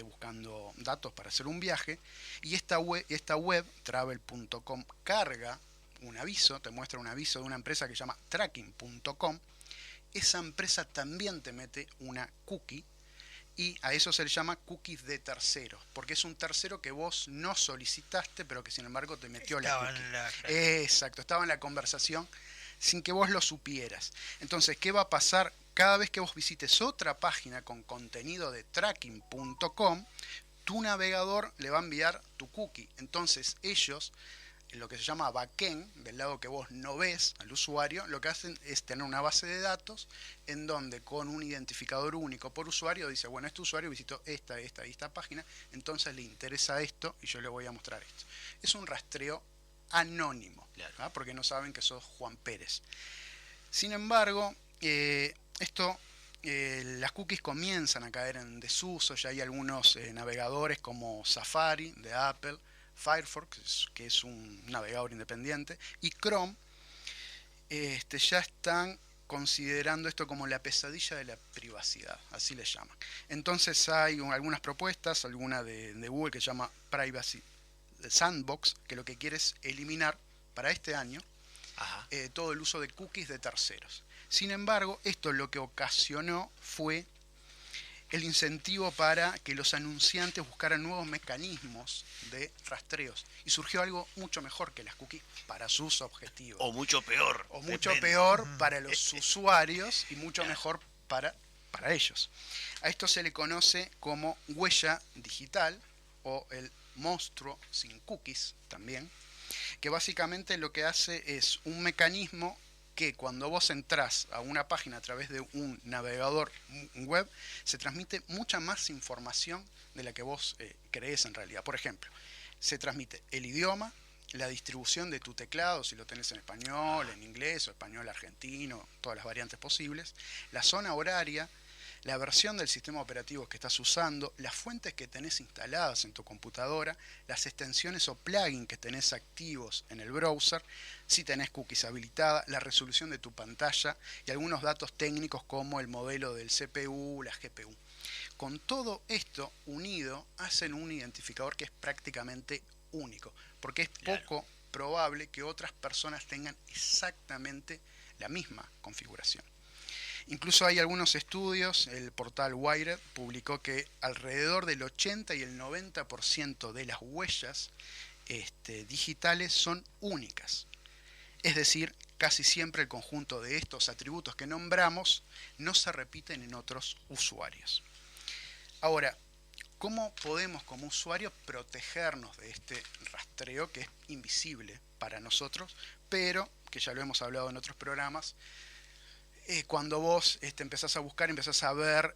buscando datos para hacer un viaje, y esta web travel.com carga un aviso, te muestra un aviso de una empresa que se llama tracking.com, esa empresa también te mete una cookie, y a eso se le llama cookies de terceros, porque es un tercero que vos no solicitaste, pero que sin embargo te metió la cookie. Exacto, estaba en la conversación sin que vos lo supieras. Entonces, ¿qué va a pasar? Cada vez que vos visites otra página con contenido de tracking.com, tu navegador le va a enviar tu cookie. Entonces, ellos, lo que se llama backend, del lado que vos no ves al usuario, lo que hacen es tener una base de datos en donde con un identificador único por usuario dice, bueno, este usuario visitó esta y esta página, entonces le interesa esto y yo le voy a mostrar esto. Es un rastreo anónimo, claro, porque no saben que sos Juan Pérez. Sin embargo, las cookies comienzan a caer en desuso. Ya hay algunos navegadores como Safari de Apple, Firefox, que es un navegador independiente, y Chrome ya están considerando esto como la pesadilla de la privacidad, así le llaman. Entonces hay algunas propuestas, alguna de Google que se llama Privacy Sandbox, que lo que quiere es eliminar para este año todo el uso de cookies de terceros. Sin embargo, esto lo que ocasionó fue el incentivo para que los anunciantes buscaran nuevos mecanismos de rastreos. Y surgió algo mucho mejor que las cookies para sus objetivos. O mucho peor. O mucho peor para los usuarios y mucho mejor para ellos. A esto se le conoce como huella digital o el monstruo sin cookies también, que básicamente lo que hace es un mecanismo que cuando vos entrás a una página a través de un navegador web, se transmite mucha más información de la que vos creés en realidad. Por ejemplo, se transmite el idioma, la distribución de tu teclado, si lo tenés en español, en inglés o español argentino, todas las variantes posibles, la zona horaria, la versión del sistema operativo que estás usando, las fuentes que tenés instaladas en tu computadora, las extensiones o plugins que tenés activos en el browser, si tenés cookies habilitada, la resolución de tu pantalla y algunos datos técnicos como el modelo del CPU, la GPU. Con todo esto unido hacen un identificador que es prácticamente único, porque es poco probable que otras personas tengan exactamente la misma configuración. Incluso hay algunos estudios, el portal Wired publicó que alrededor del 80 y el 90% de las huellas digitales son únicas. Es decir, casi siempre el conjunto de estos atributos que nombramos no se repiten en otros usuarios. Ahora, ¿cómo podemos como usuarios protegernos de este rastreo que es invisible para nosotros, pero que ya lo hemos hablado en otros programas? Cuando vos empezás a buscar, empezás a ver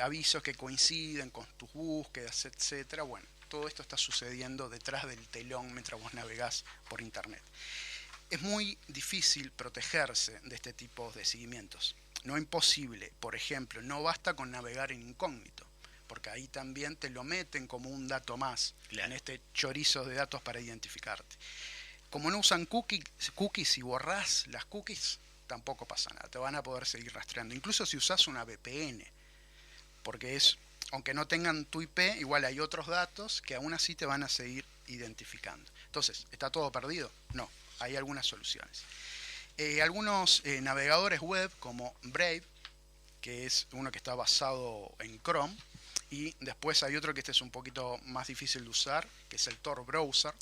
avisos que coinciden con tus búsquedas, etcétera. Bueno, todo esto está sucediendo detrás del telón mientras vos navegás por internet. Es muy difícil protegerse de este tipo de seguimientos. No imposible, por ejemplo, no basta con navegar en incógnito, porque ahí también te lo meten como un dato más, en este chorizo de datos para identificarte. Como no usan cookies y borrás las cookies, tampoco pasa nada, te van a poder seguir rastreando, incluso si usas una VPN, porque aunque no tengan tu IP, igual hay otros datos que aún así te van a seguir identificando. Entonces, ¿está todo perdido? No, hay algunas soluciones. Algunos navegadores web como Brave, que es uno que está basado en Chrome, y después hay otro que es un poquito más difícil de usar, que es el Tor Browser,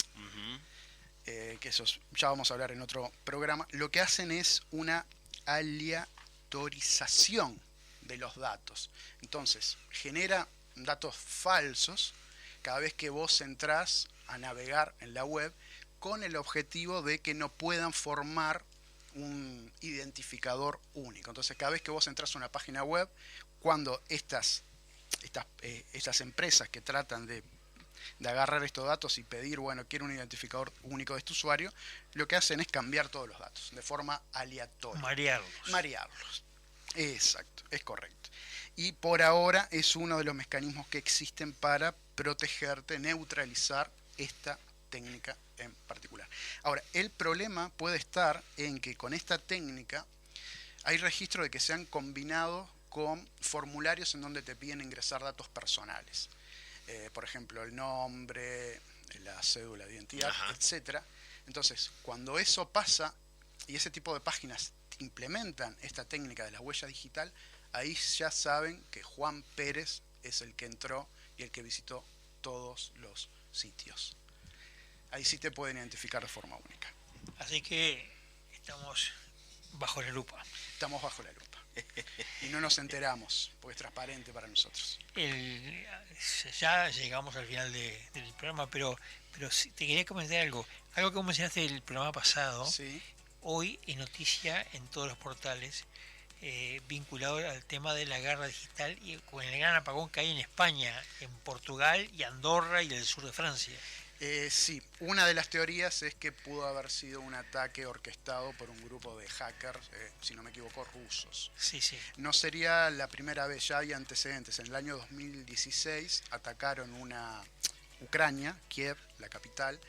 que eso ya vamos a hablar en otro programa. Lo que hacen es una aleatorización de los datos. Entonces, genera datos falsos cada vez que vos entrás a navegar en la web, con el objetivo de que no puedan formar un identificador único. Entonces, cada vez que vos entras a una página web, cuando estas empresas que tratan de agarrar estos datos y pedir, bueno, quiero un identificador único de este usuario, lo que hacen es cambiar todos los datos de forma aleatoria. Marearlos. Exacto, es correcto. Y por ahora es uno de los mecanismos que existen para protegerte, neutralizar esta técnica en particular. Ahora, el problema puede estar en que con esta técnica hay registro de que se han combinado con formularios en donde te piden ingresar datos personales. Por ejemplo, el nombre, la cédula de identidad, etcétera. Entonces, cuando eso pasa y ese tipo de páginas implementan esta técnica de la huella digital, ahí ya saben que Juan Pérez es el que entró y el que visitó todos los sitios. Ahí sí te pueden identificar de forma única. Así que estamos bajo la lupa. Estamos bajo la lupa. Y no nos enteramos, porque es transparente para nosotros. Ya llegamos al final del programa, pero sí, te quería comentar algo. Algo que mencionaste el programa pasado. Sí. Hoy es noticia en todos los portales vinculado al tema de la guerra digital y con el gran apagón que hay en España, en Portugal y Andorra y el sur de Francia. Sí, una de las teorías es que pudo haber sido un ataque orquestado por un grupo de hackers, si no me equivoco, rusos. Sí. No sería la primera vez, ya había antecedentes. En el año 2016 atacaron Ucrania, Kiev, la capital,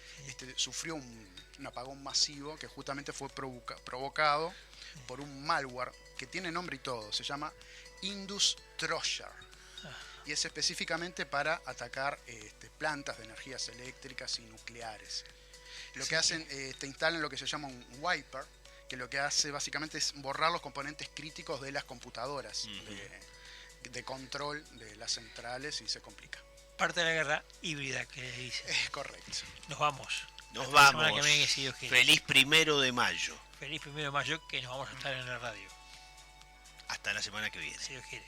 sufrió un apagón masivo que justamente fue provocado por un malware que tiene nombre y todo, se llama Indus Trojan. Y es específicamente para atacar plantas de energías eléctricas y nucleares. Lo que hacen, te instalan lo que se llama un wiper, que lo que hace básicamente es borrar los componentes críticos de las computadoras de control de las centrales y se complica. Parte de la guerra híbrida que le dicen. Es correcto. Nos vamos. Nos vamos. Que viene, si Dios quiere. Feliz 1 de mayo. Feliz 1 de mayo, que nos vamos a estar en la radio. Hasta la semana que viene. Si Dios quiere.